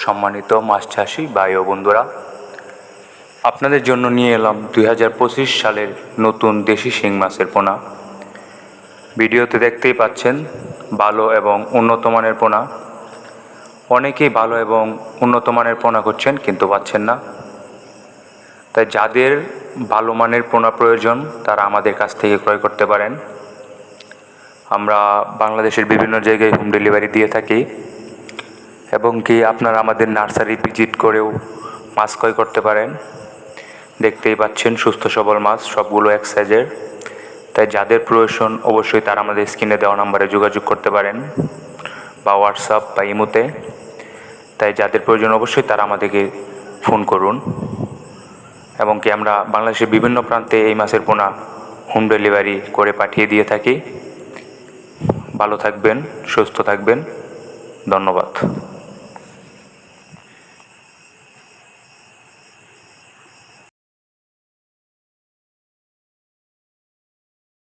সম্মানিত মাছ চাষি ভাই ও বন্ধুরা, আপনাদের জন্য নিয়ে এলাম 2025 সালের নতুন দেশি শিং মাছের পোনা। ভিডিওতে দেখতেই পাচ্ছেন ভালো এবং উন্নত মানের পোনা। অনেকেই ভালো এবং উন্নত মানের পোনা করছেন কিন্তু পাচ্ছেন না। তাই যাদের ভালো মানের পোনা প্রয়োজন তারা আমাদের কাছ থেকে ক্রয় করতে পারেন। আমরা বাংলাদেশের বিভিন্ন জায়গায় হোম ডেলিভারি দিয়ে থাকি এবং কি আপনারা আমাদের নার্সারি ভিজিট করেও মাছ ক্রয় করতে পারেন। দেখতেই পাচ্ছেন সুস্থ সবল মাছ, সবগুলো এক সাইজের। তাই যাদের প্রয়োজন অবশ্যই তারা আমাদের স্ক্রিনে দেওয়া নাম্বারে যোগাযোগ করতে পারেন বা হোয়াটসঅ্যাপ বা ইমোতে। তাই যাদের প্রয়োজন অবশ্যই তারা আমাদেরকে ফোন করুন এবং কি আমরা বাংলাদেশের বিভিন্ন প্রান্তে এই মাছের পোনা হোম ডেলিভারি করে পাঠিয়ে দিয়ে থাকি। ভালো থাকবেন, সুস্থ থাকবেন, ধন্যবাদ।